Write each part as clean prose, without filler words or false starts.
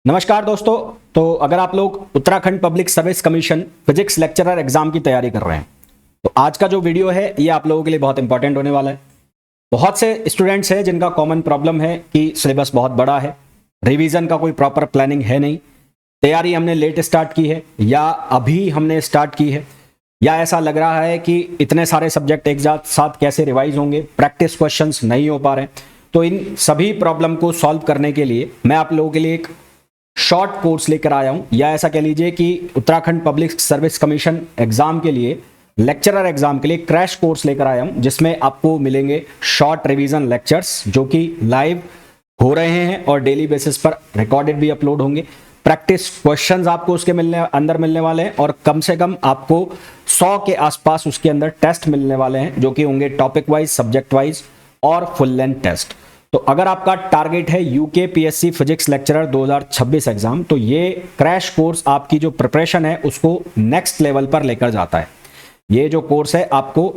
नमस्कार दोस्तों। तो अगर आप लोग Uttarakhand public service commission physics lecturer exam की तैयारी कर रहे हैं तो आज का जो वीडियो है ये आप लोगों के लिए बहुत इंपॉर्टेंट होने वाला है। बहुत से स्टूडेंट्स हैं जिनका कॉमन प्रॉब्लम है कि सिलेबस बहुत बड़ा है, रिवीजन का कोई प्रॉपर प्लानिंग है नहीं, तैयारी हमने लेट स्टार्ट की है या अभी हमने स्टार्ट की है, या ऐसा लग रहा है कि इतने सारे सब्जेक्ट एक साथ कैसे रिवाइज होंगे, प्रैक्टिस क्वेश्चंस नहीं हो पा रहे हैं। तो इन सभी प्रॉब्लम को सॉल्व करने के लिए मैं आप लोगों के लिए एक शॉर्ट कोर्स लेकर आया हूं, या ऐसा कह लीजिए कि Uttarakhand public service commission exam के लिए, लेक्चरर एग्जाम के लिए क्रैश कोर्स लेकर आया हूं, जिसमें आपको मिलेंगे शॉर्ट रिवीजन लेक्चर्स जो कि लाइव हो रहे हैं और डेली बेसिस पर रिकॉर्डेड भी अपलोड होंगे। प्रैक्टिस क्वेश्चंस आपको उसके मिलने वाले हैं और कम से कम आपको 100 के आसपास उसके अंदर टेस्ट मिलने वाले हैं जो कि होंगे टॉपिक वाइज, सब्जेक्ट वाइज और फुल लेंथ टेस्ट। तो अगर आपका टारगेट है यूकेपीएससी फिजिक्स लेक्चरर 2026 एग्जाम, तो ये क्रैश कोर्स आपकी जो प्रिपरेशन है उसको नेक्स्ट लेवल पर लेकर जाता है। ये जो कोर्स है आपको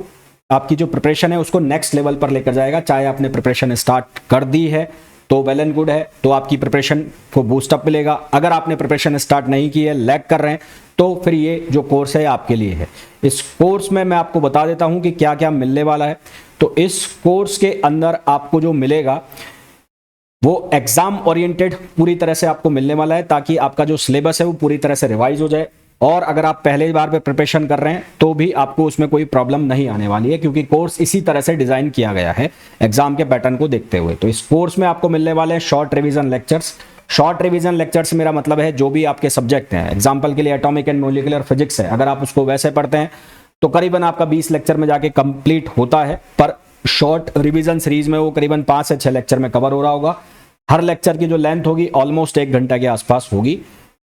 आपकी जो प्रिपरेशन है उसको नेक्स्ट लेवल पर लेकर जाएगा। चाहे आपने प्रिपरेशन स्टार्ट कर दी है तो वेल एंड गुड है, तो आपकी प्रिपरेशन को बूस्टअप मिलेगा। अगर आपने प्रिपरेशन स्टार्ट नहीं की है, लैग कर रहे हैं, तो फिर ये जो कोर्स है आपके लिए है। इस कोर्स में मैं आपको बता देता हूं कि क्या क्या मिलने वाला है। तो इस कोर्स के अंदर आपको जो मिलेगा वो एग्जाम ओरिएंटेड पूरी तरह से आपको मिलने वाला है, ताकि आपका जो सिलेबस है वो पूरी तरह से रिवाइज हो जाए। और अगर आप पहले बार पे प्रिपरेशन कर रहे हैं तो भी आपको उसमें कोई प्रॉब्लम नहीं आने वाली है, क्योंकि कोर्स इसी तरह से डिजाइन किया गया है एग्जाम के पैटर्न को देखते हुए। तो इस कोर्स में आपको मिलने वाले हैं short revision lectures. Short revision lecture से मेरा मतलब है जो भी आपके सब्जेक्ट हैं, एग्जाम्पल के लिए एटॉमिक एंड मॉलिक्यूलर फिजिक्स है, अगर आप उसको वैसे पढ़ते हैं तो करीबन आपका 20 लेक्चर में जाके कंप्लीट होता है, पर शॉर्ट रिवीजन सीरीज में वो करीबन 5 से 6 लेक्चर में कवर हो रहा होगा। हर लेक्चर की जो लेंथ होगी ऑलमोस्ट 1 घंटा के आसपास होगी।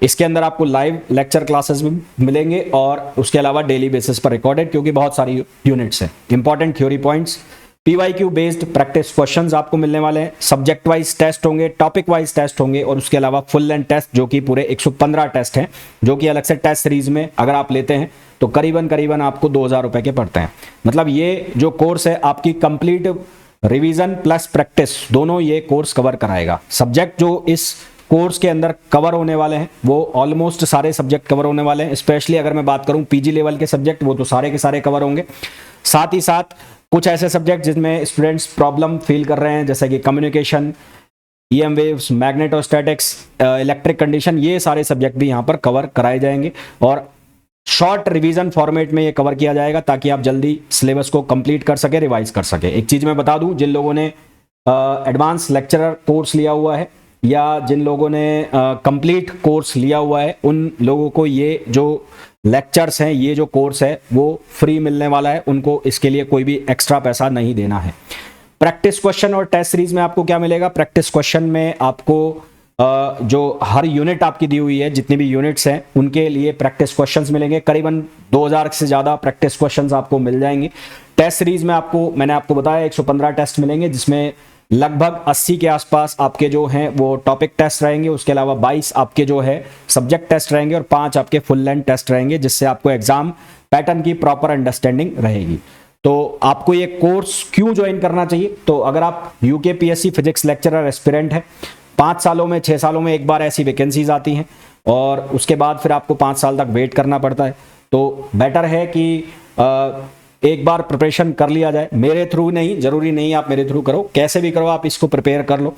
इसके अंदर आपको लाइव लेक्चर क्लासेस भी मिलेंगे और उसके अलावा डेली बेसिस पर रिकॉर्डेड, क्योंकि बहुत सारी यूनिट्स हैं। Important theory points, PYQ based practice questions आपको मिलने वाले हैं, सब्जेक्ट वाइज टेस्ट होंगे, टॉपिक वाइज टेस्ट होंगे और उसके अलावा फुल लेंथ टेस्ट जो कि पूरे 115 टेस्ट हैं, जो कि अलग से टेस्ट सीरीज में अगर आप लेते हैं तो करीबन आपको 2000 रुपए के पड़ते हैं। मतलब ये जो कोर्स है आपकी कंप्लीट रिवीजन प्लस प्रैक्टिस दोनों ये कोर्स कवर कराएगा। सब्जेक्ट जो इस कोर्स के अंदर कवर होने वाले हैं वो ऑलमोस्ट सारे सब्जेक्ट कवर होने वाले हैं। स्पेशली अगर मैं बात करूं पीजी लेवल के सब्जेक्ट, वो तो सारे के सारे कवर होंगे। साथ ही साथ कुछ ऐसे सब्जेक्ट जिसमें स्टूडेंट्स प्रॉब्लम फील कर रहे हैं, जैसे कि communication, EM waves, magnetostatics, electric condition, ये सारे सब्जेक्ट भी यहाँ पर कवर कराए जाएंगे और शॉर्ट रिवीजन फॉर्मेट में ये कवर किया जाएगा, ताकि आप जल्दी सिलेबस को कंप्लीट कर सके, रिवाइज कर सके। एक चीज मैं बता दूं, जिन लोगों ने एडवांस लेक्चरर कोर्स लिया हुआ है या जिन लोगों ने कंप्लीट कोर्स लिया हुआ है, उन लोगों को ये जो लेक्चर्स हैं, ये जो कोर्स है वो फ्री मिलने वाला है। उनको इसके लिए कोई भी एक्स्ट्रा पैसा नहीं देना है। प्रैक्टिस क्वेश्चन और टेस्ट सीरीज में आपको क्या मिलेगा? प्रैक्टिस क्वेश्चन में आपको जो हर यूनिट आपकी दी हुई है, जितनी भी यूनिट्स हैं उनके लिए प्रैक्टिस क्वेश्चंस मिलेंगे। करीबन 2000 से ज्यादा प्रैक्टिस क्वेश्चंस आपको मिल जाएंगे। टेस्ट सीरीज में मैंने आपको बताया 115 टेस्ट मिलेंगे, जिसमें लगभग 80 के आसपास आपके जो हैं वो टॉपिक टेस्ट रहेंगे, उसके अलावा 22 आपके जो है सब्जेक्ट टेस्ट रहेंगे और 5 आपके फुल लेंथ टेस्ट रहेंगे, जिससे आपको एग्जाम पैटर्न की प्रॉपर अंडरस्टैंडिंग रहेगी। तो आपको ये कोर्स क्यों ज्वाइन करना चाहिए? तो अगर आप यूकेपीएससी फिजिक्स लेक्चरर एस्पिरेंट है, 5 सालों में 6 सालों में एक बार ऐसी वैकेंसीज आती हैं और उसके बाद फिर आपको 5 साल तक वेट करना पड़ता है, तो बेटर है कि एक बार प्रिपरेशन कर लिया जाए। मेरे थ्रू नहीं, जरूरी नहीं आप मेरे थ्रू करो, कैसे भी करो आप इसको प्रिपेयर कर लो।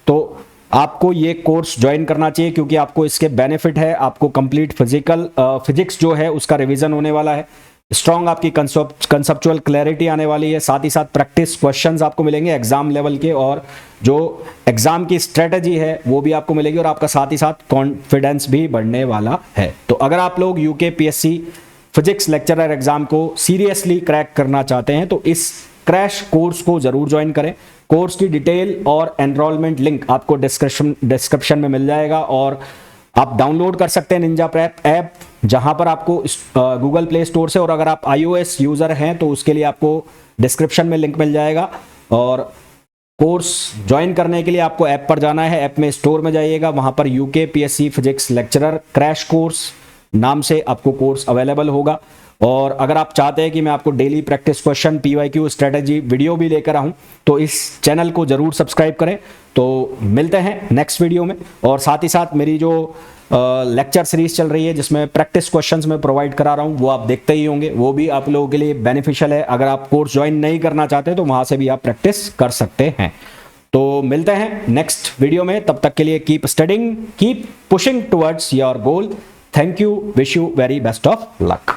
तो आपको ये कोर्स ज्वाइन करना चाहिए, क्योंकि आपको इसके बेनिफिट है। आपको कंप्लीट फिजिक्स जो है उसका रिवीजन होने वाला है, स्ट्रॉन्ग आपकी कंसेप्चुअल क्लैरिटी आने वाली है, साथ ही साथ प्रैक्टिस क्वेश्चंस आपको मिलेंगे एग्जाम लेवल के, और जो एग्जाम की स्ट्रेटजी है वो भी आपको मिलेगी और आपका साथ ही साथ कॉन्फिडेंस भी बढ़ने वाला है। तो अगर आप लोग यूकेपीएससी फिजिक्स लेक्चरर एग्जाम को सीरियसली क्रैक करना चाहते हैं तो इस क्रैश कोर्स को जरूर ज्वाइन करें। कोर्स की डिटेल और एनरोलमेंट लिंक आपको डिस्क्रिप्शन में मिल जाएगा और आप डाउनलोड कर सकते हैं निंजा प्रेप ऐप, जहां पर आपको गूगल प्ले स्टोर से, और अगर आप iOS यूजर हैं तो उसके लिए आपको डिस्क्रिप्शन में लिंक मिल जाएगा। और कोर्स ज्वाइन करने के लिए आपको ऐप पर जाना है, ऐप में स्टोर में जाइएगा, वहां पर UKPSC physics lecturer crash course नाम से आपको कोर्स अवेलेबल होगा और अगर आप चाहते हैं कि मैं आपको daily practice question, PYQ strategy video भी लेकर आऊं, तो इस चैनल को जरूर सब्सक्राइब करें। तो मिलते हैं नेक्स्ट वीडियो में। और साथ ही साथ मेरी जो लेक्चर सीरीज चल रही है जिसमें प्रैक्टिस क्वेश्चंस मैं प्रोवाइड करा रहा हूं, वो आप देखते ही होंगे, वो भी आप लोगों के लिए बेनिफिशियल है। अगर आप कोर्स ज्वाइन नहीं करना चाहते तो वहां से भी आप प्रैक्टिस कर सकते हैं। तो मिलते हैं नेक्स्ट वीडियो में, तब तक के लिए keep studying, keep pushing towards your goal. Thank you, wish you very best of luck.